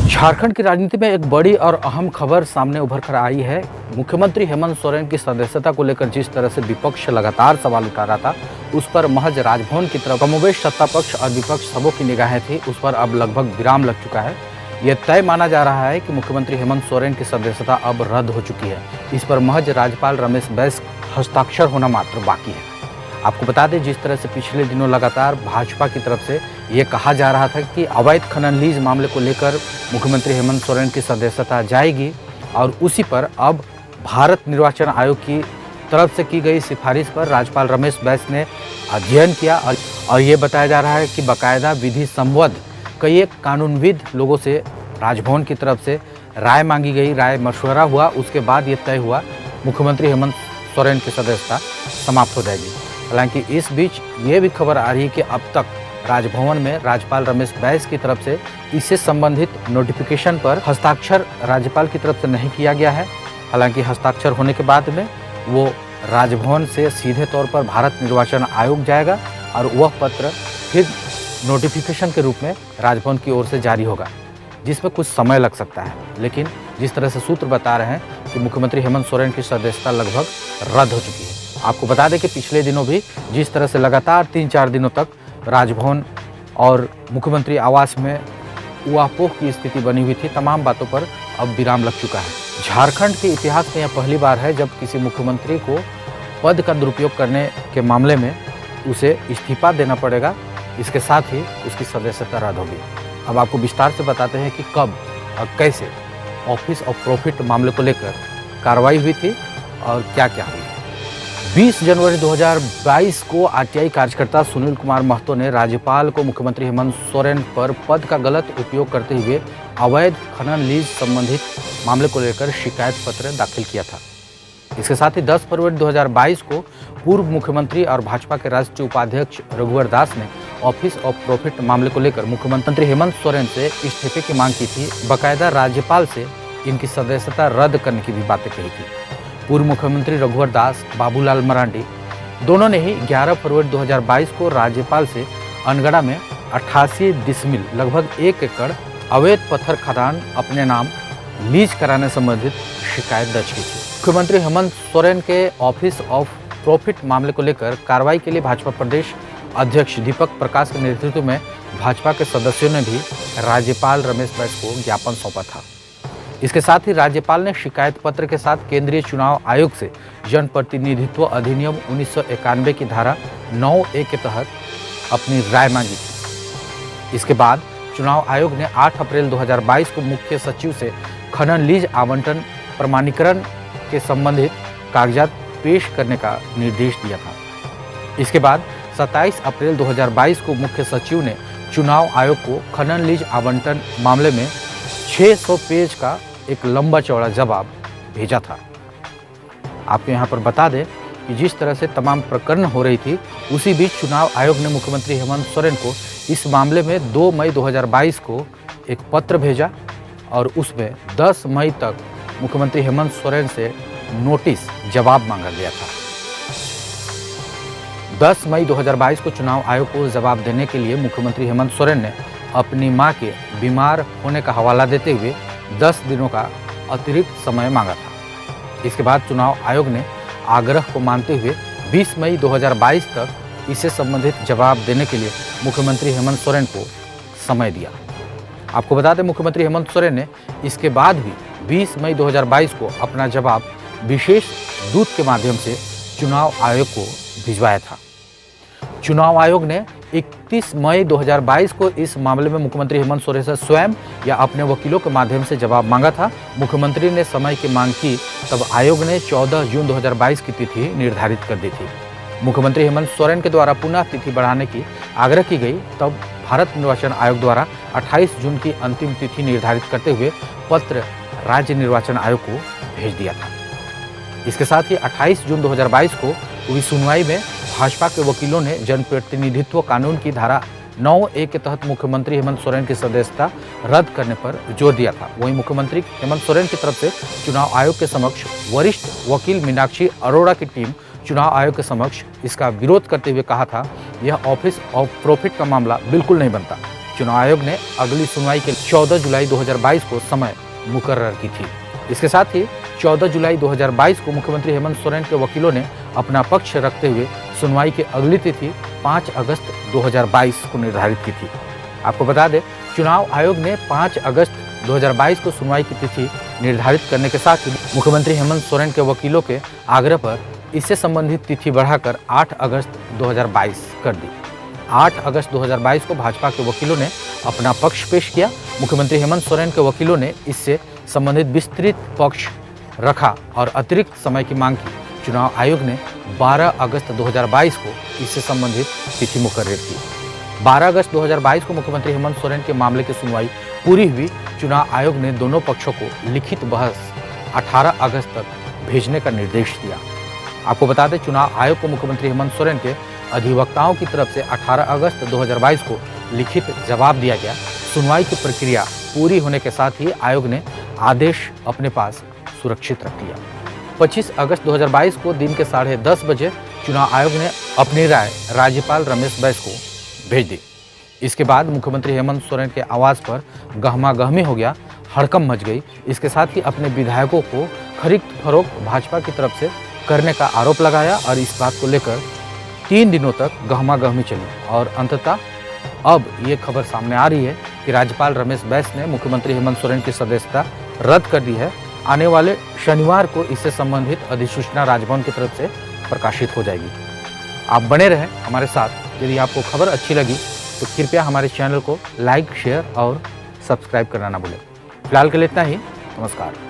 झारखंड की राजनीति में एक बड़ी और अहम खबर सामने उभर कर आई है। मुख्यमंत्री हेमंत सोरेन की सदस्यता को लेकर जिस तरह से विपक्ष लगातार सवाल उठा रहा था, उस पर महज राजभवन की तरफ कमोबेश सत्ता पक्ष और विपक्ष सबों की निगाहें थी, उस पर अब लगभग विराम लग चुका है। यह तय माना जा रहा है कि मुख्यमंत्री हेमंत सोरेन की सदस्यता अब रद्द हो चुकी है। इस पर महज राज्यपाल रमेश बैस हस्ताक्षर होना मात्र बाकी है। आपको बता दें, जिस तरह से पिछले दिनों लगातार भाजपा की तरफ से ये कहा जा रहा था कि अवैध खनन लीज मामले को लेकर मुख्यमंत्री हेमंत सोरेन की सदस्यता जाएगी, और उसी पर अब भारत निर्वाचन आयोग की तरफ से की गई सिफारिश पर राज्यपाल रमेश बैस ने अध्ययन किया और ये बताया जा रहा है कि बाकायदा विधि संबद्ध कई एक कानूनविद लोगों से राजभवन की तरफ से राय मांगी गई, राय मशवरा हुआ, उसके बाद ये तय हुआ मुख्यमंत्री हेमंत सोरेन की सदस्यता समाप्त हो जाएगी। हालांकि इस बीच ये भी खबर आ रही है कि अब तक राजभवन में राज्यपाल रमेश बैस की तरफ से इससे संबंधित नोटिफिकेशन पर हस्ताक्षर राज्यपाल की तरफ से नहीं किया गया है। हालांकि हस्ताक्षर होने के बाद में वो राजभवन से सीधे तौर पर भारत निर्वाचन आयोग जाएगा और वह पत्र फिर नोटिफिकेशन के रूप में राजभवन की ओर से जारी होगा, जिसमें कुछ समय लग सकता है। लेकिन जिस तरह से सूत्र बता रहे हैं कि मुख्यमंत्री हेमंत सोरेन की सदस्यता लगभग रद्द हो चुकी है। आपको बता दें कि पिछले दिनों भी जिस तरह से लगातार 3-4 दिनों तक राजभवन और मुख्यमंत्री आवास में उहापोह की स्थिति बनी हुई थी, तमाम बातों पर अब विराम लग चुका है। झारखंड के इतिहास में यह पहली बार है जब किसी मुख्यमंत्री को पद का दुरुपयोग करने के मामले में उसे इस्तीफा देना पड़ेगा, इसके साथ ही उसकी सदस्यता रद्द होगी। अब आपको विस्तार से बताते हैं कि कब और कैसे ऑफिस ऑफ प्रॉफिट मामले को लेकर कार्रवाई हुई थी और क्या क्या हुई। 20 जनवरी 2022 को आरटीआई कार्यकर्ता सुनील कुमार महतो ने राज्यपाल को मुख्यमंत्री हेमंत सोरेन पर पद का गलत उपयोग करते हुए अवैध खनन लीज संबंधित मामले को लेकर शिकायत पत्र दाखिल किया था। इसके साथ ही 10 फरवरी 2022 को पूर्व मुख्यमंत्री और भाजपा के राष्ट्रीय उपाध्यक्ष रघुवर दास ने ऑफिस ऑफ प्रॉफिट मामले को लेकर मुख्यमंत्री हेमंत सोरेन से इस्तीफे की मांग की थी। बाकायदा राज्यपाल से इनकी सदस्यता रद्द करने की भी बातें कही थी। पूर्व मुख्यमंत्री रघुवर दास, बाबूलाल मरांडी दोनों ने ही 11 फरवरी 2022 को राज्यपाल से अनगढ़ा में 88 डिसमिल लगभग 1 एकड़ अवैध पत्थर खदान अपने नाम लीज कराने संबंधित शिकायत दर्ज की थी। मुख्यमंत्री हेमंत सोरेन के ऑफिस ऑफ प्रॉफिट मामले को लेकर कार्रवाई के लिए भाजपा प्रदेश अध्यक्ष दीपक प्रकाश के नेतृत्व में भाजपा के सदस्यों ने भी राज्यपाल रमेश बैस को ज्ञापन सौंपा था। इसके साथ ही राज्यपाल ने शिकायत पत्र के साथ केंद्रीय चुनाव आयोग से जनप्रतिनिधित्व अधिनियम 1991 की धारा 9A के तहत अपनी राय मांगी थी। इसके बाद चुनाव आयोग ने 8 अप्रैल 2022 को मुख्य सचिव से खनन लीज आवंटन प्रमाणीकरण के संबंधित कागजात पेश करने का निर्देश दिया था। इसके बाद 27 अप्रैल 2022 को मुख्य सचिव ने चुनाव आयोग को खनन लीज आवंटन मामले में 600 पेज का एक लंबा चौड़ा जवाब भेजा था। आपको यहाँ पर बता दें कि जिस तरह से तमाम प्रकरण हो रही थी, उसी बीच चुनाव आयोग ने मुख्यमंत्री हेमंत सोरेन को इस मामले में 2 मई 2022 को एक पत्र भेजा और उसमें 10 मई तक मुख्यमंत्री हेमंत सोरेन से नोटिस जवाब मांगा गया था। 10 मई 2022 को चुनाव आयोग को जवाब देने के लिए मुख्यमंत्री हेमंत सोरेन ने अपनी मां के बीमार होने का हवाला देते हुए 10 दिनों का अतिरिक्त समय मांगा था। इसके बाद चुनाव आयोग ने आग्रह को मानते हुए 20 मई 2022 तक इससे संबंधित जवाब देने के लिए मुख्यमंत्री हेमंत सोरेन को समय दिया। आपको बता दें, मुख्यमंत्री हेमंत सोरेन ने इसके बाद भी 20 मई 2022 को अपना जवाब विशेष दूत के माध्यम से चुनाव आयोग को भिजवाया था। चुनाव आयोग ने 31 मई 2022 को इस मामले में मुख्यमंत्री हेमंत सोरेन से स्वयं या अपने वकीलों के माध्यम से जवाब मांगा था। मुख्यमंत्री ने समय की मांग की, तब आयोग ने 14 जून 2022 की तिथि निर्धारित कर दी थी। मुख्यमंत्री हेमंत सोरेन के द्वारा पुनः तिथि बढ़ाने की आग्रह की गई, तब भारत निर्वाचन आयोग द्वारा 28 जून की अंतिम तिथि निर्धारित करते हुए पत्र राज्य निर्वाचन आयोग को भेज दिया था। इसके साथ ही 28 जून 2022 को हुई सुनवाई में भाजपा के वकीलों ने जनप्रतिनिधित्व कानून की धारा 9A के तहत मुख्यमंत्री हेमंत सोरेन की सदस्यता रद्द करने पर जोर दिया था। वहीं मुख्यमंत्री हेमंत सोरेन की तरफ से चुनाव आयोग के समक्ष वरिष्ठ वकील मीनाक्षी अरोड़ा की टीम चुनाव आयोग के समक्ष इसका विरोध करते हुए कहा था, यह ऑफिस ऑफ प्रॉफिट का मामला बिल्कुल नहीं बनता। चुनाव आयोग ने अगली सुनवाई के 14 जुलाई 2022 को समय मुकर्रर की थी। इसके साथ ही 14 जुलाई 2022 को मुख्यमंत्री हेमंत सोरेन के वकीलों ने अपना पक्ष रखते हुए सुनवाई की अगली तिथि 5 अगस्त 2022 को निर्धारित की थी। आपको बता दें, चुनाव आयोग ने 5 अगस्त 2022 को सुनवाई की तिथि निर्धारित करने के साथ ही मुख्यमंत्री हेमंत सोरेन के वकीलों के आग्रह पर इससे संबंधित तिथि बढ़ाकर 8 अगस्त 2022 कर दी। 8 अगस्त 2022 को भाजपा के वकीलों ने अपना पक्ष पेश किया। मुख्यमंत्री हेमंत सोरेन के वकीलों ने इससे संबंधित विस्तृत पक्ष रखा और अतिरिक्त समय की मांग की। चुनाव आयोग ने 12 अगस्त 2022 को इससे संबंधित तिथि मुकर्रर की। 12 अगस्त 2022 को मुख्यमंत्री हेमंत सोरेन के मामले की सुनवाई पूरी हुई। चुनाव आयोग ने दोनों पक्षों को लिखित बहस 18 अगस्त तक भेजने का निर्देश दिया। आपको बता दें, चुनाव आयोग को मुख्यमंत्री हेमंत सोरेन के अधिवक्ताओं की तरफ से 18 अगस्त 2022 को लिखित जवाब दिया गया। सुनवाई की प्रक्रिया पूरी होने के साथ ही आयोग ने आदेश अपने पास सुरक्षित रख लिया। 25 अगस्त 2022 को दिन के 10:30 बजे चुनाव आयोग ने अपनी राय राज्यपाल रमेश बैस को भेज दी। इसके बाद मुख्यमंत्री हेमंत सोरेन के आवास पर गहमा-गहमी हो गया, हड़कंप मच गई। इसके साथ ही अपने विधायकों को खरीद फरोख्त भाजपा की तरफ से करने का आरोप लगाया और इस बात को लेकर 3 दिनों तक गहमा-गहमी चली और अंततः अब ये खबर सामने आ रही है कि राज्यपाल रमेश बैस ने मुख्यमंत्री हेमंत सोरेन की सदस्यता रद्द कर दी है। आने वाले शनिवार को इससे संबंधित अधिसूचना राजभवन की तरफ से प्रकाशित हो जाएगी। आप बने रहें हमारे साथ। यदि आपको खबर अच्छी लगी तो कृपया हमारे चैनल को लाइक, शेयर और सब्सक्राइब करना ना भूलें। फिलहाल के लिए इतना ही। नमस्कार।